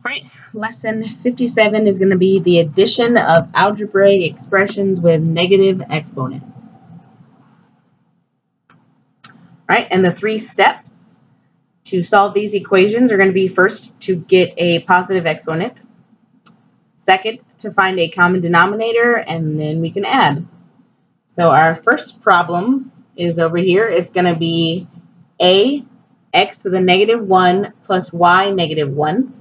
Right, lesson 57 is going to be the addition of algebraic expressions with negative exponents. Right, and the 3 steps to solve these equations are going to be: first, to get a positive exponent; second, to find a common denominator, and then we can add. So our first problem is over here. It's going to be a x to the negative 1 plus y negative 1.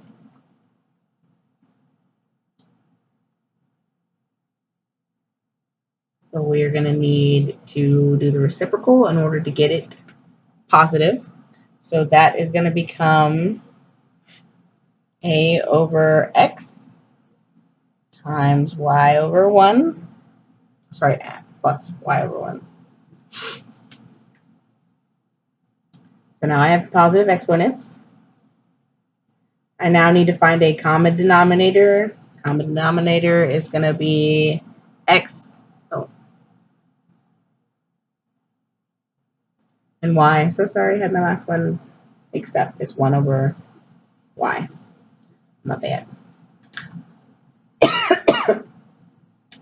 So we're going to need to do the reciprocal in order to get it positive. So that is going to become a over x times y over 1. Sorry, plus y over 1. So now I have positive exponents. I now need to find a common denominator. Common denominator is going to be x and y. So sorry, I had my last one mixed up. It's 1 over y. My bad.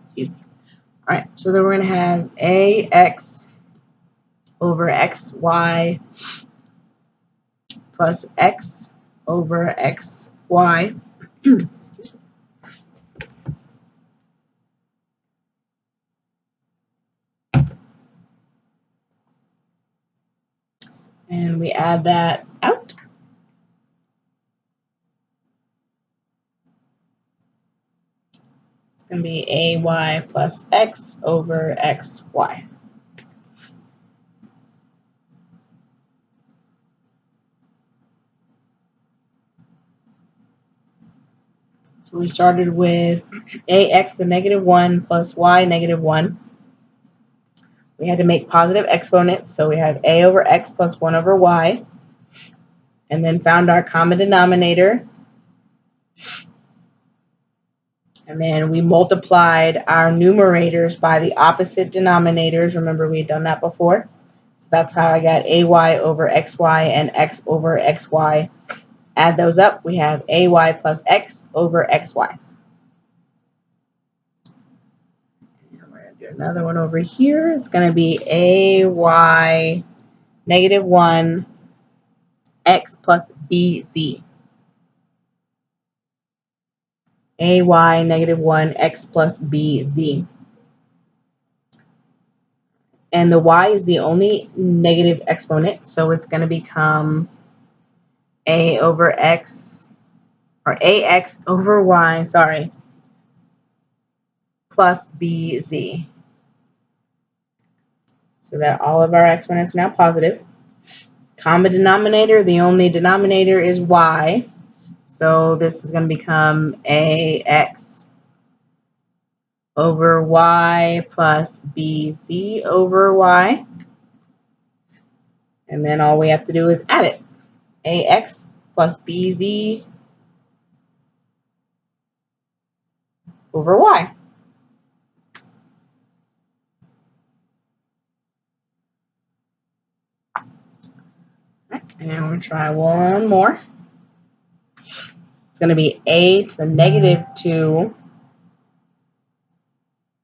Excuse me. All right, so then we're going to have ax over xy plus x over xy. And we add that out. It's going to be ay plus x over xy. So we started with ax to negative 1 plus y negative 1. We had to make positive exponents, so we have a over x plus 1 over y, and then found our common denominator, and then we multiplied our numerators by the opposite denominators. Remember, we had done that before. So that's how I got ay over xy and x over xy. Add those up, we have ay plus x over xy. Another one over here. It's going to be ay negative 1 x plus bz. Ay negative 1 x plus bz. And the y is the only negative exponent, so it's going to become a over x, or ax over y, sorry, plus bz. So that all of our exponents are now positive. Common denominator, the only denominator is y. So this is going to become ax over y plus bz over y. And then all we have to do is add it. Ax plus bz over y. And we'll try one more. It's going to be a to the negative 2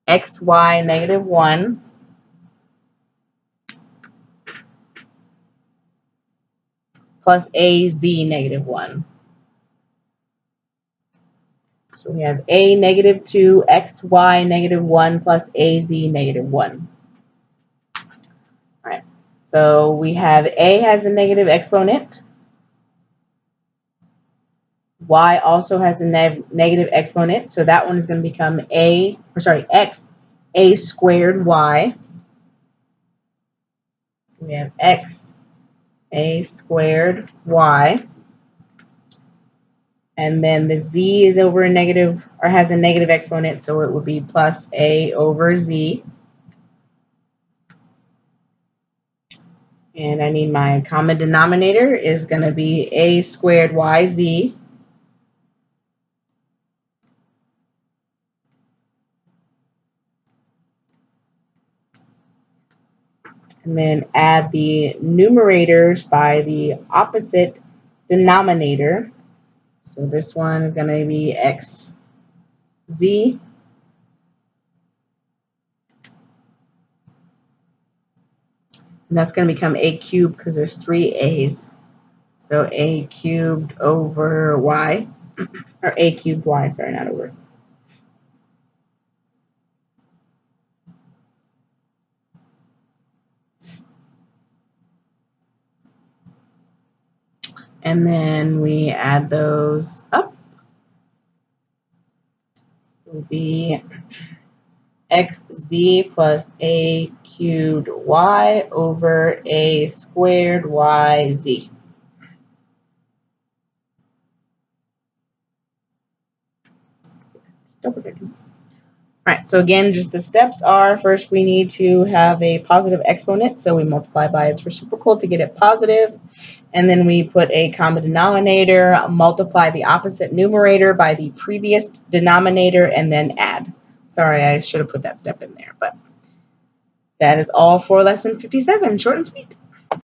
xy negative 1 plus az negative 1. So we have a negative 2 xy negative 1 plus az negative 1. All right. So we have a has a negative exponent. Y also has a negative exponent, so that one is going to become x a squared y. So we have x a squared y. And then the z is over a negative, or has a negative exponent, so it would be plus a over z. And I need my common denominator is going to be a squared yz. And then add the numerators by the opposite denominator. So this one is going to be xz. And that's going to become a cubed because there's 3 a's. So a cubed over y, or a cubed y, sorry, not over. And then we add those up. It will be xz plus a cubed y over a squared yz. Double checking. All right, so again, just the steps are, first we need to have a positive exponent, so we multiply by its reciprocal to get it positive, and then we put a common denominator, multiply the opposite numerator by the previous denominator, and then add. Sorry, I should have put that step in there, but that is all for lesson 57, short and sweet.